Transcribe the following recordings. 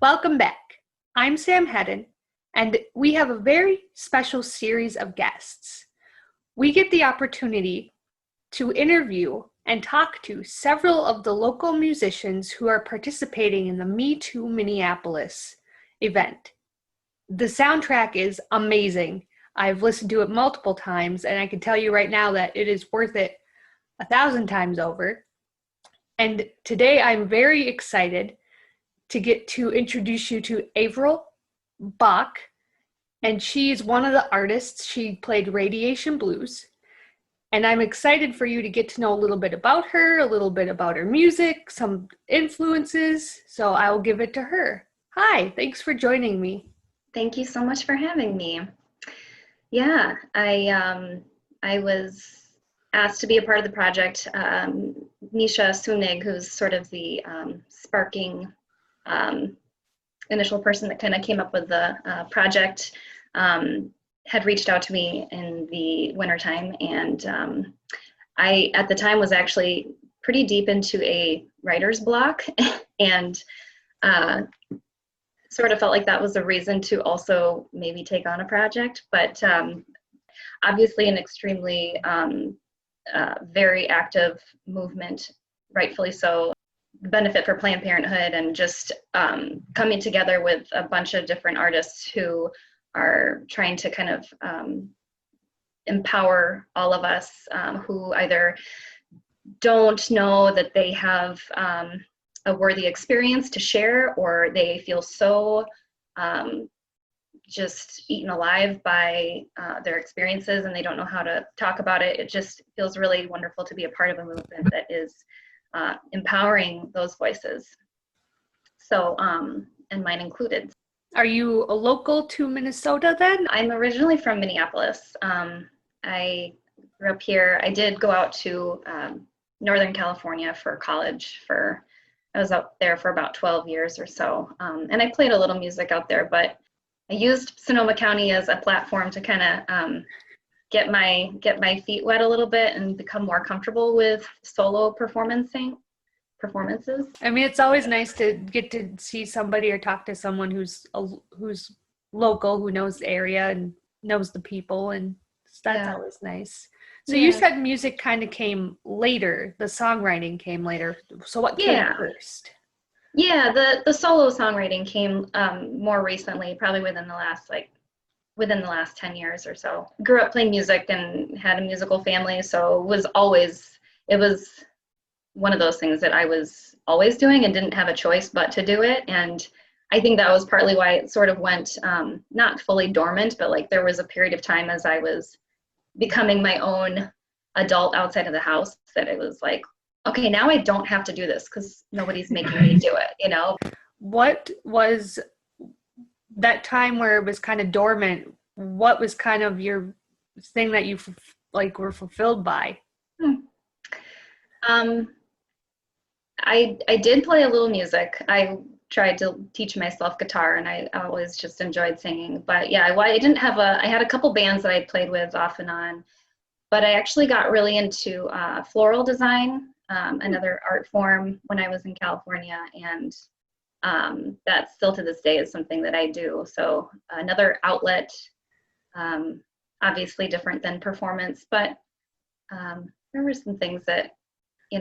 Welcome back. I'm Sam Hedden, and we have a very special series of guests. We get the opportunity to interview and talk to several of the local musicians who are participating in the Me Too Minneapolis event. The soundtrack is amazing. I've listened to it multiple times, and I can tell you right now that it is worth it 1,000 times over. And today I'm very excited to get to introduce you to AVERIL BACH, and she's one of the artists. She played Radiation Blues, and I'm excited for you to get to know a little bit about her, a little bit about her music, some influences, so I'll give it to her. Hi, thanks for joining me. Thank you so much for having me. Yeah, I was asked to be a part of the project. Nisha Sunig, who's sort of the sparking initial person that kind of came up with the project, had reached out to me in the wintertime, and I at the time was actually pretty deep into a writer's block and sort of felt like that was a reason to also maybe take on a project, but obviously an extremely very active movement, rightfully so. Benefit for Planned Parenthood, and just coming together with a bunch of different artists who are trying to kind of empower all of us who either don't know that they have a worthy experience to share, or they feel so just eaten alive by their experiences and they don't know how to talk about it. It just feels really wonderful to be a part of a movement that is empowering those voices. So, and mine included. Are you a local to Minnesota then? I'm originally from Minneapolis. I grew up here. I did go out to Northern California for college. I was out there for about 12 years or so. And I played a little music out there, but I used Sonoma County as a platform to kind of get my feet wet a little bit and become more comfortable with solo performances. I mean, it's always nice to get to see somebody or talk to someone who's local, who knows the area and knows the people, and that's always nice. So you said music kind of came later, the songwriting came later. So what came first? Yeah, the solo songwriting came more recently, probably within the last 10 years or so. Grew up playing music and had a musical family, so it was one of those things that I was always doing and didn't have a choice but to do it. And I think that was partly why it sort of went not fully dormant, but like there was a period of time as I was becoming my own adult outside of the house that it was like, okay, now I don't have to do this because nobody's making me do it, you know? What was that time where it was kind of dormant? What was kind of your thing that you were fulfilled by? I did play a little music. I tried to teach myself guitar, and I always just enjoyed singing. But yeah, I had a couple bands that I played with off and on, but I actually got really into floral design, another art form, when I was in California, and that still to this day is something that I do. So another outlet, obviously different than performance, but there were some things that,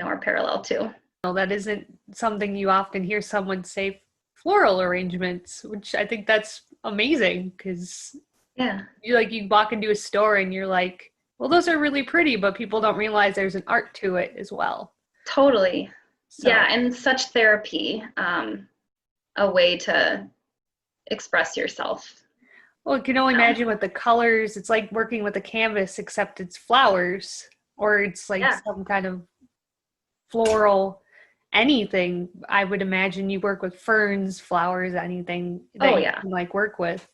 are parallel too. Well, that isn't something you often hear someone say, floral arrangements, which I think that's amazing, because you walk into a store and you're like, well, those are really pretty, but people don't realize there's an art to it as well. Totally. So. Yeah, and such therapy, a way to express yourself. Well, you can only imagine with the colors, it's like working with a canvas, except it's flowers, or it's like some kind of floral anything. I would imagine you work with ferns, flowers, anything that you can work with.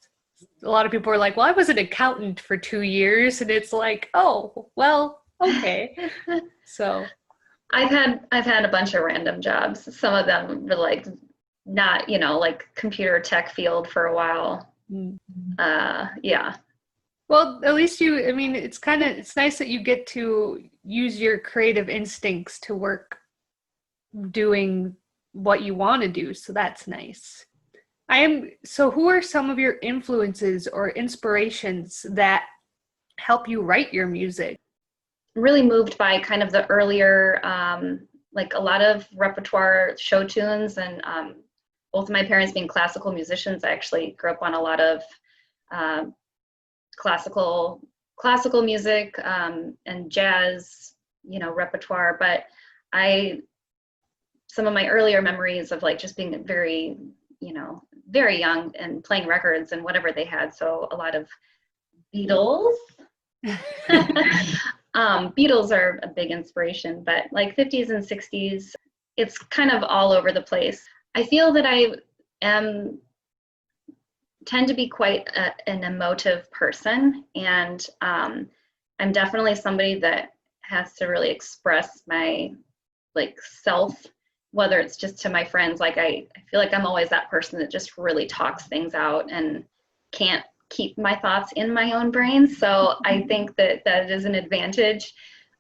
A lot of people are like, well, I was an accountant for 2 years, and it's like, oh, well, okay. So I've had a bunch of random jobs. Some of them were like not, like computer tech field for a while. Well, at least it's nice that you get to use your creative instincts to work doing what you want to do. So that's nice. So who are some of your influences or inspirations that help you write your music? Really moved by kind of the earlier, like a lot of repertoire show tunes, and both of my parents being classical musicians, I actually grew up on a lot of um, classical music, and jazz, repertoire. But I some of my earlier memories of like just being very, very young and playing records and whatever they had. So a lot of Beatles. Beatles are a big inspiration, but like 50s and 60s, it's kind of all over the place. I feel that I tend to be quite an emotive person, and I'm definitely somebody that has to really express my like self, whether it's just to my friends. Like I feel like I'm always that person that just really talks things out and can't keep my thoughts in my own brain. So I think that that is an advantage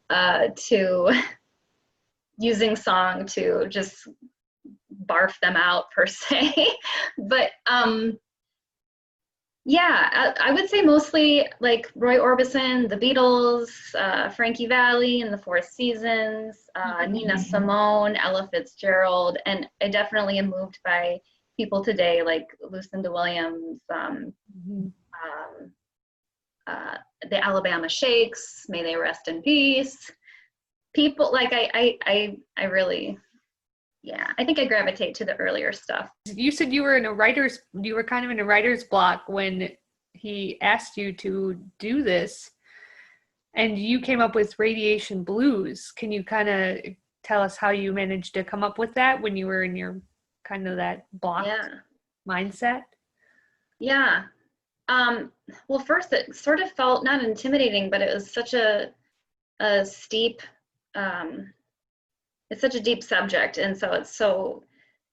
to using song to just barf them out per se. But yeah, I would say mostly like Roy Orbison, the Beatles, Frankie Valli and the Four Seasons, Nina Simone, Ella Fitzgerald, and I definitely am moved by people today like Lucinda Williams, the Alabama Shakes, may they rest in peace. People like I really, yeah, I think I gravitate to the earlier stuff. You said you were kind of in a writer's block when he asked you to do this, and you came up with Radiation Blues. Can you kind of tell us how you managed to come up with that when you were in your kind of that blocked mindset? Yeah. Well, first it sort of felt not intimidating, but it was such a steep, it's such a deep subject. And so it's so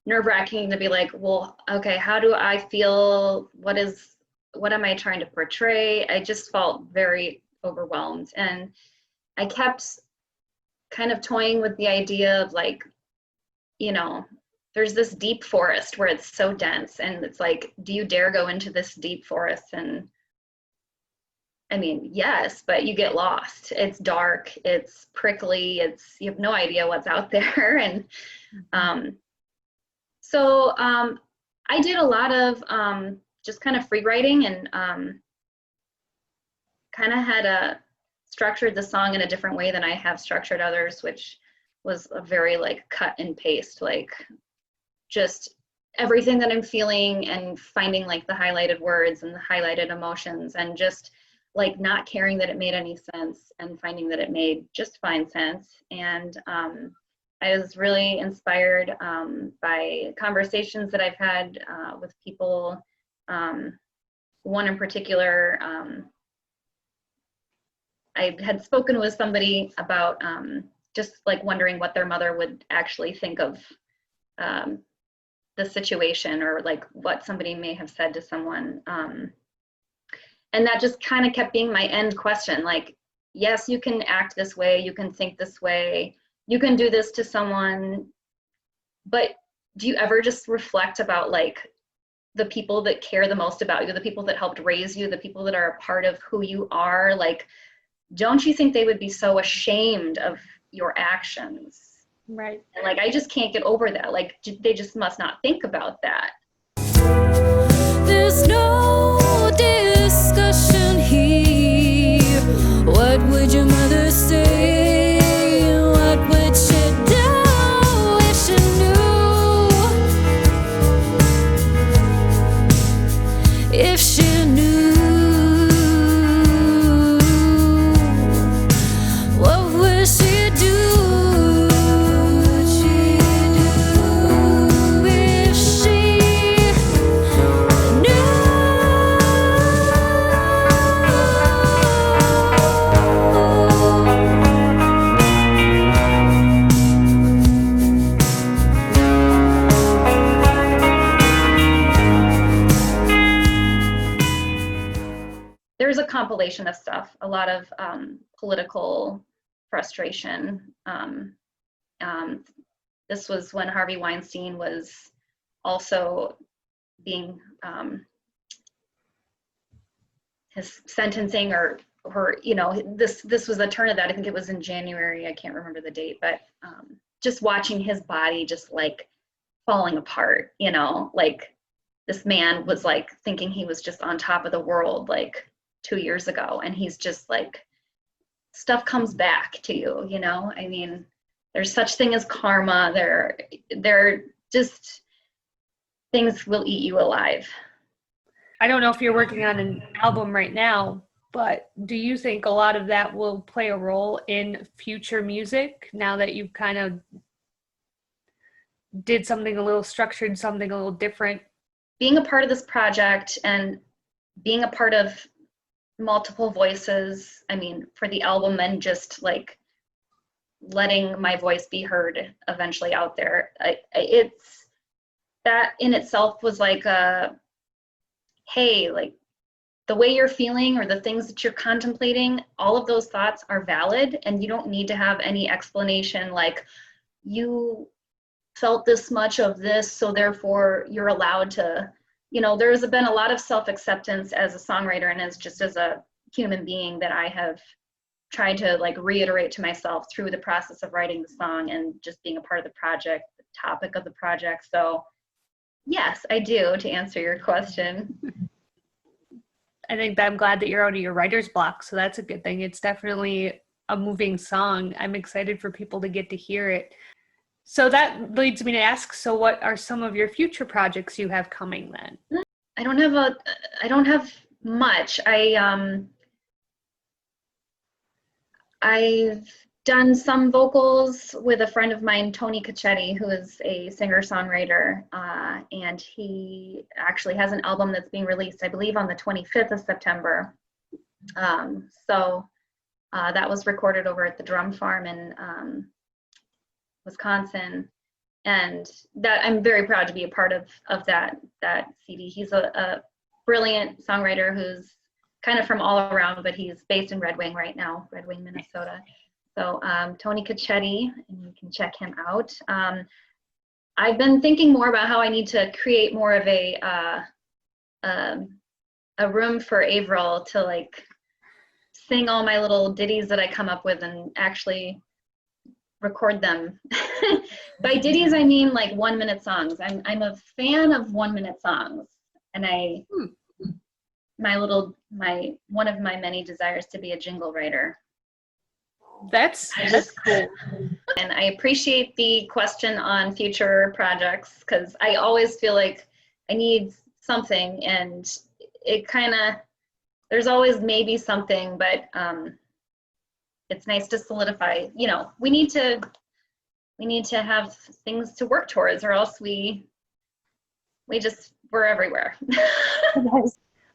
nerve-wracking to be like, well, okay, how do I feel? What am I trying to portray? I just felt very overwhelmed. And I kept kind of toying with the idea of like, there's this deep forest where it's so dense, and it's like, do you dare go into this deep forest? And I mean, yes, but you get lost. It's dark, it's prickly, you have no idea what's out there. And so I did a lot of just kind of free writing, and kind of had structured the song in a different way than I have structured others, which was a very like cut and paste, like just everything that I'm feeling and finding like the highlighted words and the highlighted emotions, and just like not caring that it made any sense and finding that it made just fine sense. And I was really inspired by conversations that I've had with people. One in particular, I had spoken with somebody about just like wondering what their mother would actually think of the situation, or like what somebody may have said to someone. And that just kind of kept being my end question. Like, yes, you can act this way, you can think this way, you can do this to someone, but do you ever just reflect about like the people that care the most about you, the people that helped raise you, the people that are a part of who you are? Like, don't you think they would be so ashamed of your actions? Right. And like, I just can't get over that. Like, they just must not think about that. There's no discussion here. What would your mother say? What would she do if she knew? If she knew, what would she do? There's a compilation of stuff, a lot of political frustration. This was when Harvey Weinstein was also being his sentencing or this was the turn of that. I think it was in January. I can't remember the date, but just watching his body just like falling apart, like this man was like thinking he was just on top of the world like 2 years ago, and he's just like, stuff comes back to you, I mean, there's such thing as karma. There just things will eat you alive. I don't know if you're working on an album right now, but do you think a lot of that will play a role in future music now that you've kind of did something a little structured, something a little different? Being a part of this project and being a part of multiple voices, I mean, for the album, and just like letting my voice be heard eventually out there, it's that in itself was like hey, like the way you're feeling or the things that you're contemplating, all of those thoughts are valid, and you don't need to have any explanation like you felt this much of this, so therefore you're allowed to, there's been a lot of self-acceptance as a songwriter and as a human being that I have tried to like reiterate to myself through the process of writing the song and just being a part of the project, the topic of the project. So yes, I do, to answer your question. I think that I'm glad that you're out of your writer's block, so that's a good thing. It's definitely a moving song. I'm excited for people to get to hear it. So that leads me to ask, so what are some of your future projects you have coming then? I don't have much. I've done some vocals with a friend of mine, Tony Cacchetti, who is a singer-songwriter, and he actually has an album that's being released, I believe, on the 25th of September. So that was recorded over at the Drum Farm in Wisconsin, and that I'm very proud to be a part of that CD. He's a brilliant songwriter who's kind of from all around, but he's based in Red Wing right now, Red Wing, Minnesota. So Tony Cacchetti, and you can check him out. I've been thinking more about how I need to create more of a room for AVERIL to like sing all my little ditties that I come up with and actually record them. By ditties, I mean like 1-minute songs. I'm a fan of 1-minute songs, and one of my many desires to be a jingle writer. That's cool. And I appreciate the question on future projects, because I always feel like I need something, and it kind of, there's always maybe something, but it's nice to solidify, we need to have things to work towards, or else we're everywhere.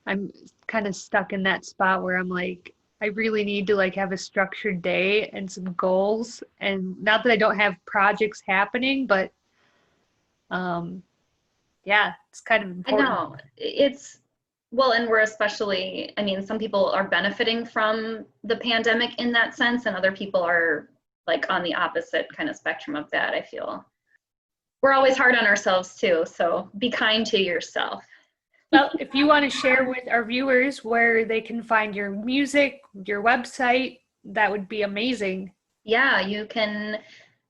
I'm kind of stuck in that spot where I'm like, I really need to like have a structured day and some goals, and not that I don't have projects happening, but yeah, it's kind of important. I know, and we're especially, I mean, some people are benefiting from the pandemic in that sense, and other people are like on the opposite kind of spectrum of that. I feel we're always hard on ourselves too, so be kind to yourself. Well, if you want to share with our viewers where they can find your music, your website, that would be amazing. Yeah, you can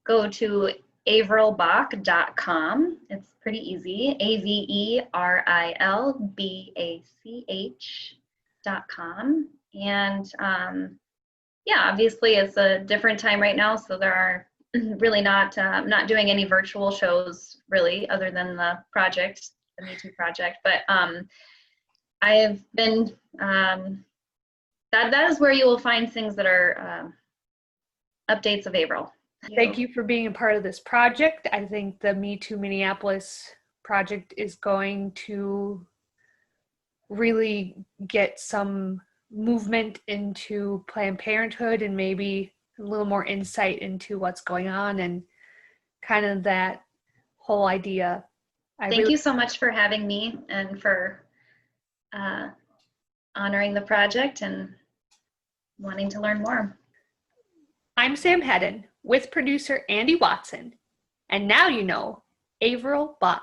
go to averilbach.com. It's pretty easy. AVERILBACH.com. And yeah, obviously it's a different time right now, so there are really not doing any virtual shows really, other than the project, the Me Too project. But I've been that is where you will find things that are updates of AVERIL. Thank you for being a part of this project. I think the Me Too Minneapolis project is going to really get some movement into Planned Parenthood, and maybe a little more insight into what's going on and kind of that whole idea. Thank you so much for having me and for honoring the project and wanting to learn more. I'm Sam Hedden with producer Andy Watson, and now you know AVERIL BACH.